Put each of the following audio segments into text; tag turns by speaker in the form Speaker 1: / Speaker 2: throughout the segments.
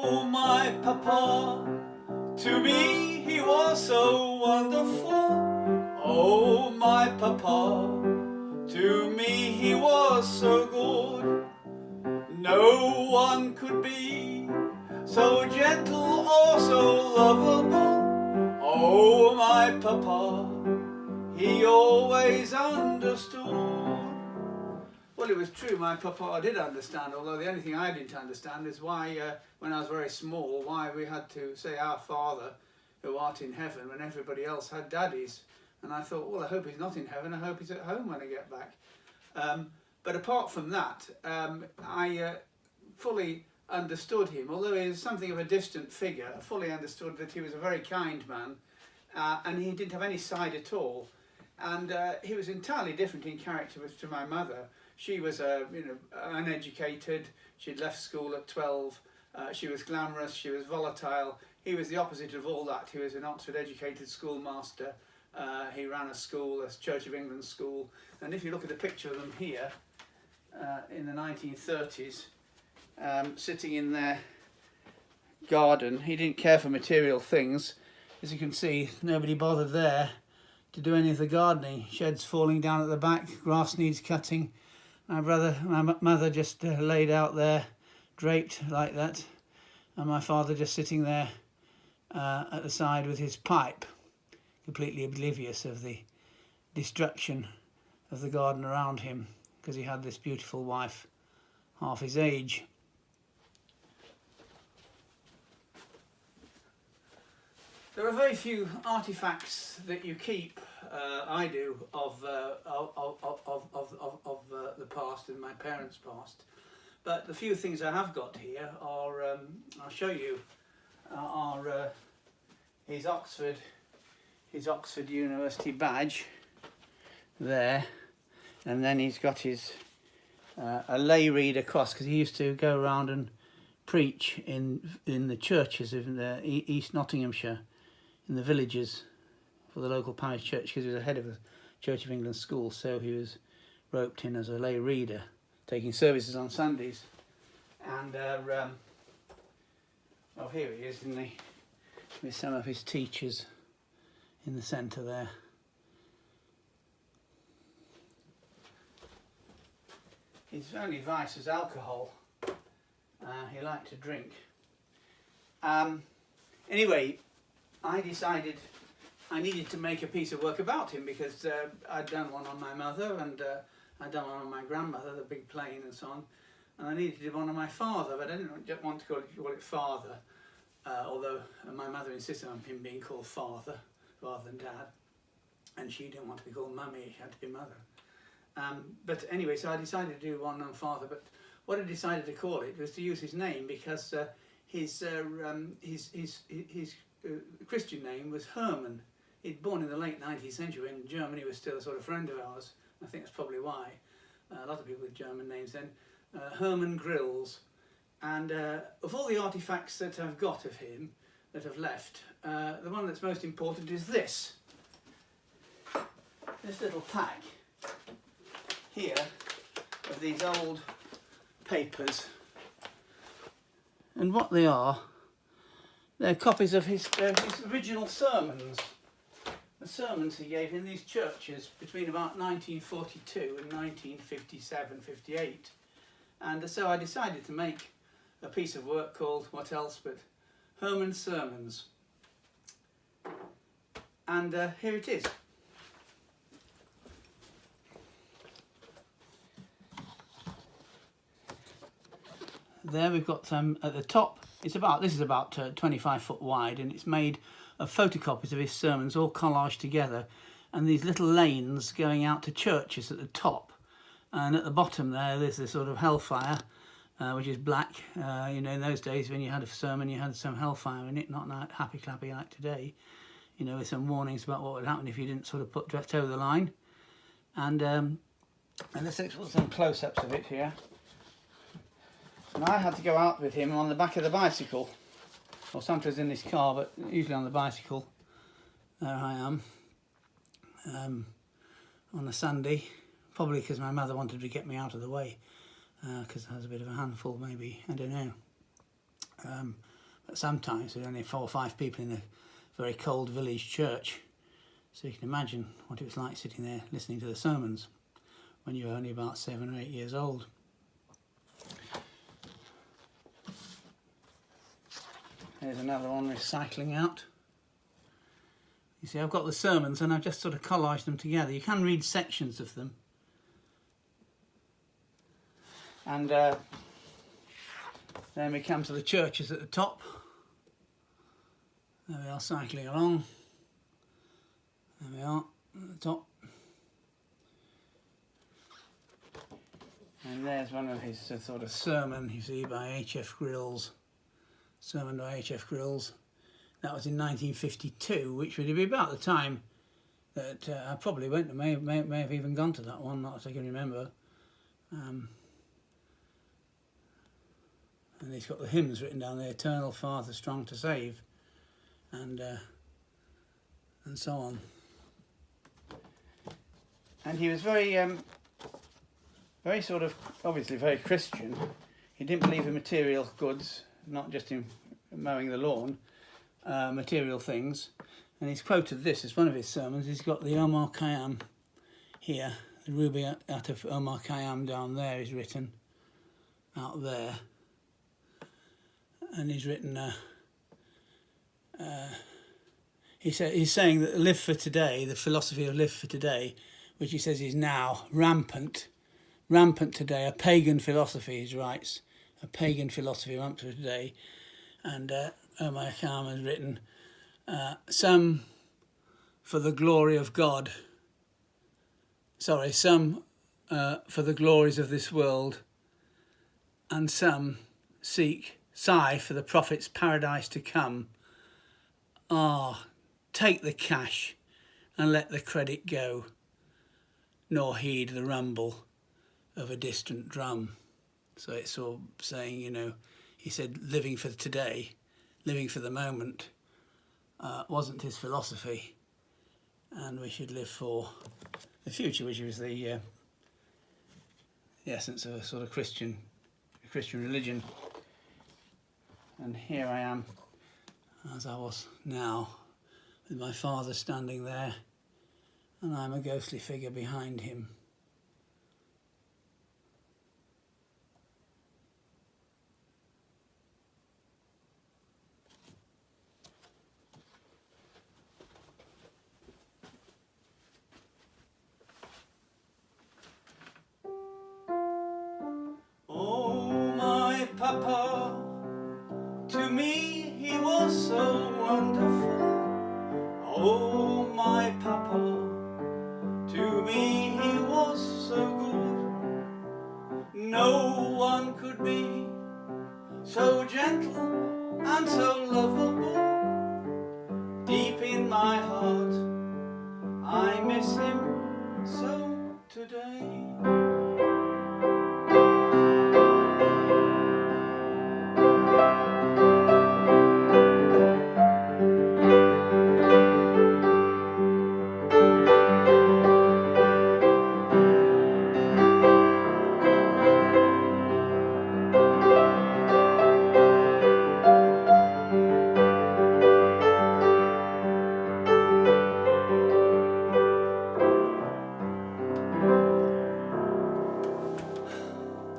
Speaker 1: Oh, my papa, to me he was so wonderful. Oh, my papa, to me he was so good. No one could be so gentle or so lovable. Oh, my papa, he always understood. Well, it was true, my papa did understand, although the only thing I didn't understand is why, when I was very small, why we had to say our Father who art in heaven when everybody else had daddies. And I thought, well, I hope he's not in heaven, I hope he's at home when I get back. But apart from that, I fully understood him, although he was something of a distant figure. I fully understood that he was a very kind man, and he didn't have any side at all. And he was entirely different in character to my mother. She was, uneducated. She'd left school at 12. She was glamorous. She was volatile. He was the opposite of all that. He was an Oxford-educated schoolmaster. He ran a school, a Church of England school. And if you look at a picture of them here, in the 1930s, sitting in their garden, he didn't care for material things. As you can see, nobody bothered there to do any of the gardening. Sheds falling down at the back, grass needs cutting. My mother just laid out there, draped like that, and my father just sitting there at the side with his pipe, completely oblivious of the destruction of the garden around him, because he had this beautiful wife half his age. There are very few artifacts that you keep, I do, of the past and my parents' past. But the few things I have got here are, I'll show you, are his Oxford University badge there, and then he's got his a lay reader cross, because he used to go around and preach in the churches in East Nottinghamshire, in the villages, for the local parish church, because he was the head of a Church of England school, so he was roped in as a lay reader, taking services on Sundays. And oh, here he is, isn't he, with some of his teachers in the centre there. His only vice was alcohol. He liked to drink. Anyway, I decided I needed to make a piece of work about him, because I'd done one on my mother, and I'd done one on my grandmother, the big plane and so on, and I needed to do one on my father, but I didn't want to call it father, although my mother insisted on him being called father rather than dad, and she didn't want to be called mummy, she had to be mother. But anyway, so I decided to do one on father, but what I decided to call it was to use his name, because his Christian name was Herman. He'd born in the late 19th century when Germany was still a sort of friend of ours. I think that's probably why. A lot of people with German names then. Herman Grills. And of all the artifacts that I've got of him, that have left, the one that's most important is this. This little pack here of these old papers. And what they are, they're copies of his original sermons. The sermons he gave in these churches between about 1942 and 1957-58. And so I decided to make a piece of work called, what else but Herman's Sermons. And here it is. There we've got at the top, this is about 25 foot wide, and it's made of photocopies of his sermons all collaged together, and these little lanes going out to churches at the top, and at the bottom there's this sort of hellfire, which is black. In those days when you had a sermon you had some hellfire in it, not happy clappy like today, with some warnings about what would happen if you didn't sort of toe the line. And let's put some close-ups of it here. And I had to go out with him on the back of the bicycle, or sometimes in this car, but usually on the bicycle. There I am, on a Sunday, probably because my mother wanted to get me out of the way, because I was a bit of a handful maybe, I don't know.
Speaker 2: sometimes there were only 4 or 5 people in a very cold village church. So you can imagine what it was like sitting there listening to the sermons when you were only about 7 or 8 years old. There's another one recycling out. You see, I've got the sermons and I've just sort of collaged them together. You can read sections of them. And then we come to the churches at the top. There we are, cycling along. There we are, at the top. And there's one of his sort of sermon, you see, by H.F. Grills. Sermon by H.F. Grills. That was in 1952, which would be about the time that I probably went to, may have even gone to that one, not as I can remember. And he's got the hymns written down there, Eternal Father, Strong to Save, and so on. And he was very sort of, obviously very Christian. He didn't believe in material goods, not just in mowing the lawn, material things. And he's quoted this as one of his sermons. He's got the Omar Khayyam here, the Ruby out of Omar Khayyam down there is written, out there. And he's written, he's saying that live for today, the philosophy of live for today, which he says is now rampant today, a pagan philosophy, he writes, a pagan philosophy rampant today. And Omar Khayyam has written, some for the glory of God, some for the glories of this world, and some sigh for the prophet's paradise to come. Take the cash and let the credit go, nor heed the rumble of a distant drum. So it's all saying, you know, he said living for today, living for the moment, wasn't his philosophy, and we should live for the future, which was the essence of a sort of Christian religion. And here I am, as I was now, with my father standing there, and I'm a ghostly figure behind him.
Speaker 1: Oh, my papa, to me he was so wonderful. Oh, my papa, to me he was so good. No one could be so gentle and so lovable. Deep in my heart, I miss him so today.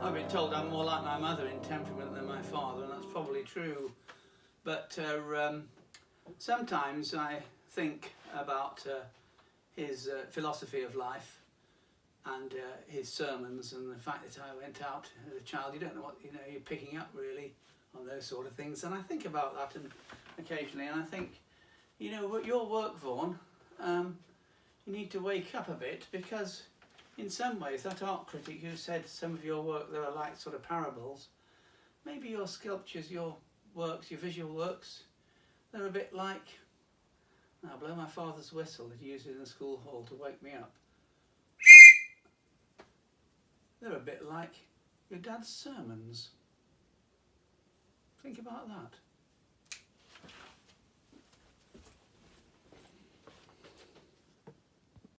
Speaker 2: I've been told I'm more like my mother in temperament than my father, and that's probably true. But sometimes I think about his philosophy of life and his sermons, and the fact that I went out as a child. You don't know what you're picking up really on those sort of things, and I think about that and occasionally, and I think, your work, Vaughan, you need to wake up a bit, because in some ways that art critic who said some of your work, they were like sort of parables, maybe your sculptures, your works, your visual works, they're a bit like, I'll blow my father's whistle that he used in the school hall to wake me up. They're a bit like your dad's sermons. Think about that.